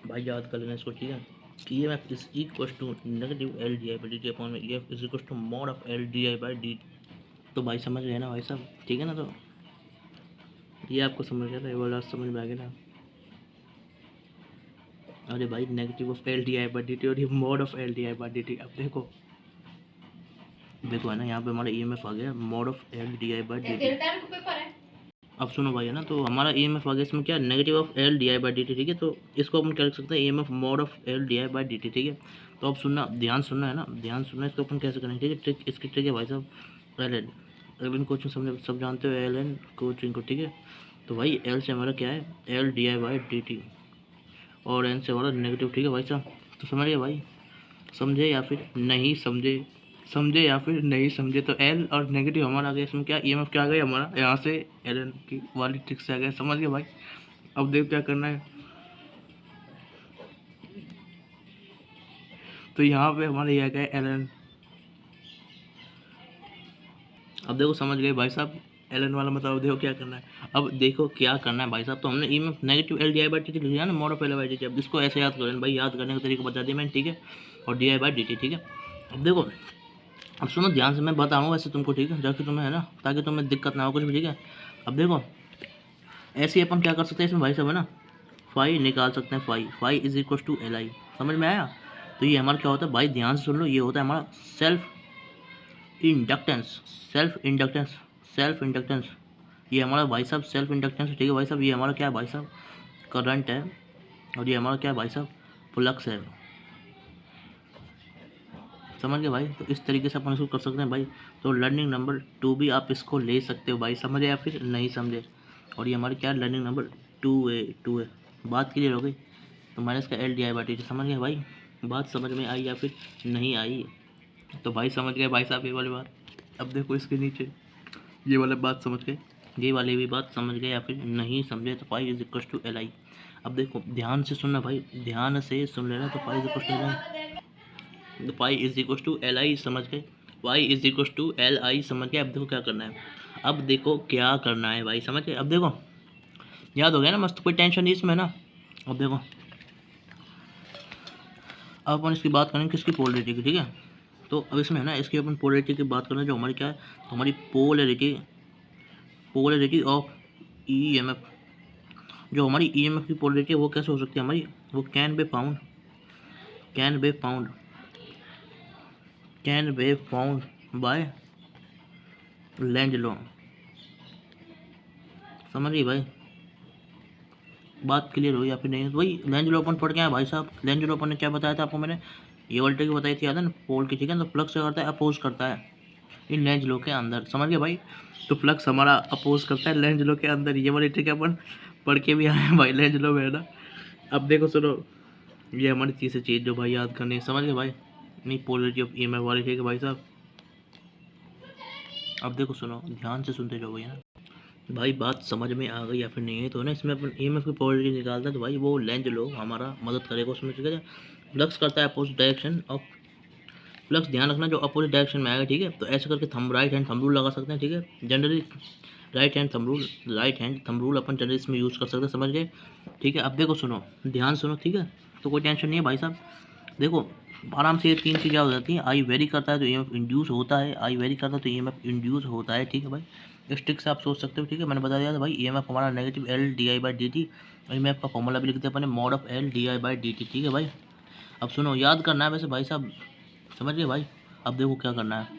भाई याद कर लेना इसको, ठीक है। E M F is equal to negative L D I by D T upon में E F is equal to mod of L D I by D. तो भाई समझ गए ना भाई साहब, ठीक है ना। तो ये आपको समझ गया था, ये वाला समझ में आ गया ना। अरे भाई negative of L D I by D T और ये mod of L D I by D T. अब देखो देखो है ना, यहाँ पे हमारा ई एम एफ आ गया mod of L D I by D T. अब सुनो भाई है ना, तो हमारा ई एम एफ आ गया इसमें क्या, negative of L D I by D T, ठीक है। तो इसको अपन क्या लिख सकते हैं, E M F mod of L D I by D T, ठीक है। तो अब सुनना, ध्यान सुनना है ना, ध्यान सुनना। इसको अपन कैसे करेंगे, ठीक है। ट्रिक इसकी ट्रिक है भाई साहब, L N L N coaching सब जानते हो, एल एन कोचिंग को, ठीक है। तो भाई एल से हमारा क्या है, L D I by D T, और एन से हमारा नेगेटिव, ठीक है भाई साहब। तो समझ गए भाई, समझे या फिर नहीं समझे, समझे या फिर नहीं समझे। तो एल और नेगेटिव हमारा आ गया इसमें क्या, ई एम एफ क्या आ गया हमारा, यहाँ से एल एन की वाली ट्रिक से आ गया, समझ गए भाई। अब देखो क्या करना है, तो यहाँ पे हमारा ये आ गया एल एन। अब देखो समझ गए भाई साहब, एल एन वाला मतलब देखो क्या करना है। अब देखो क्या करना है भाई साहब, तो हमने E M F negative L D I by D T लिया ना, mod of L by D T. अब इसको ऐसे याद करें भाई, याद करने का तरीका बता दिया मैंने, ठीक है। और D I by D T, ठीक है। अब देखो, अब सुनो ध्यान से, मैं बताऊँगा वैसे तुमको, ठीक है, जाके तुम्हें है ना, ताकि तुम्हें दिक्कत ना हो कुछ भी, ठीक है। अब देखो ऐसे ही अपन क्या कर सकते हैं इसमें भाई साहब है ना, फाई निकाल सकते हैं, phi is equal to L I, समझ में आया। तो ये हमारा क्या होता है भाई, ध्यान से सुन लो, ये होता है हमारा सेल्फ इंडक्टेंस, सेल्फ इंडक्टेंस। ये हमारा भाई साहब सेल्फ इंडक्टेंस, ठीक है भाई साहब। ये हमारा क्या है भाई साहब, करंट है, और ये हमारा क्या है भाई साहब, फ्लक्स है, समझ गए भाई। तो इस तरीके से अपन इसको कर सकते हैं भाई। तो लर्निंग नंबर 2 भी आप इसको ले सकते हो भाई, समझे या फिर नहीं समझे। और ये हमारे क्या है, लर्निंग नंबर 2A बात क्लियर हो गई। तो माइनस का L D I by T, समझ गए भाई, बात समझ में आई या फिर नहीं आई। तो भाई समझ गए भाई साहब ये वाली बात। अब देखो इसके नीचे ये वाला बात समझ गए, ये वाली भी बात समझ गए या फिर नहीं समझे। तो phi is equal to L I. अब देखो ध्यान से सुनना भाई, ध्यान से सुन लेना। तो phi is equal to L I, तो phi is equal to L I, समझ गए। Y is equal to L I, समझ गए। अब देखो क्या करना है, अब देखो क्या करना है भाई, समझ गए। अब देखो याद हो गया ना मस्त, कोई टेंशन नहीं इसमें ना। अब देखो, अब अपन इसकी बात करेंगे किसकी, पोलरिटी की, ठीक है। तो अब इसमें है ना, इसकी अपन पोलरिटी की बात करें, जो हमारी क्या है, तो हमारी polarity of E M F, जो हमारी ई एम एफ की पोलरिटी है वो कैसे हो सकती है हमारी, वो can be found by Lenz law, समझ गई भाई, बात क्लियर हो या फिर नहीं। तो वही लेंज लॉ अपन पढ़ के आए भाई साहब। लेंज लॉ अपन ने क्या बताया था आपको, मैंने ये वोल्टेज की बताई थी, याद है ना, पोल की, ठीक है। तो फ्लक्स क्या करता है, अपोज करता है इन लेंज लॉ के अंदर, समझ गए भाई। तो फ्लक्स हमारा अपोज करता है लेंज लॉ के अंदर, ये वाली ट्रिक अपन पढ़ के भी आए हैं भाई लेंज लॉ में, है ना। अब देखो सुनो, ये हमारी तीसरी चीज़ जो भाई याद करनी है, समझ गए भाई, नहीं polarity of E M F वाली, ठीक है भाई साहब। अब देखो सुनो, ध्यान से सुनते जाओ भैया ना भाई, बात समझ में आ गई या फिर नहीं है। तो ना इसमें अपन ई एम एफ की पोलरिटी निकालते हैं, तो भाई वो लेंज लो हमारा मदद करेगा उसमें, ठीक है। फ्लक्स करता है अपोजिट डायरेक्शन ऑफ, फ्लक्स ध्यान रखना जो अपोजिट डायरेक्शन में आएगा, ठीक है। तो ऐसे करके राइट हैंड थंब रूल लगा सकते हैं, ठीक है। Generally right hand thumb rule अपन जनरली इसमें यूज़ कर सकते हैं, समझ गए, ठीक है। अब देखो सुनो, ध्यान सुनो, ठीक है। तो कोई टेंशन नहीं है भाई साहब, देखो आराम से ये तीन चीज़ें हो जाती हैं। आई वेरी करता है तो ई एम एफ इंड्यूस होता है, आई वेरी करता है तो ई एम एफ इंड्यूस होता है, ठीक है भाई। इस ट्रिक से आप सोच सकते हो, ठीक है। मैंने बता दिया था भाई, ई एम एफ हमारा negative L D I by D T, E M F का फॉर्मूला भी लिखते हैं अपने, mod of L D I by D T, ठीक है भाई। अब सुनो, याद करना है वैसे भाई साहब, समझ गए भाई। अब देखो क्या करना है,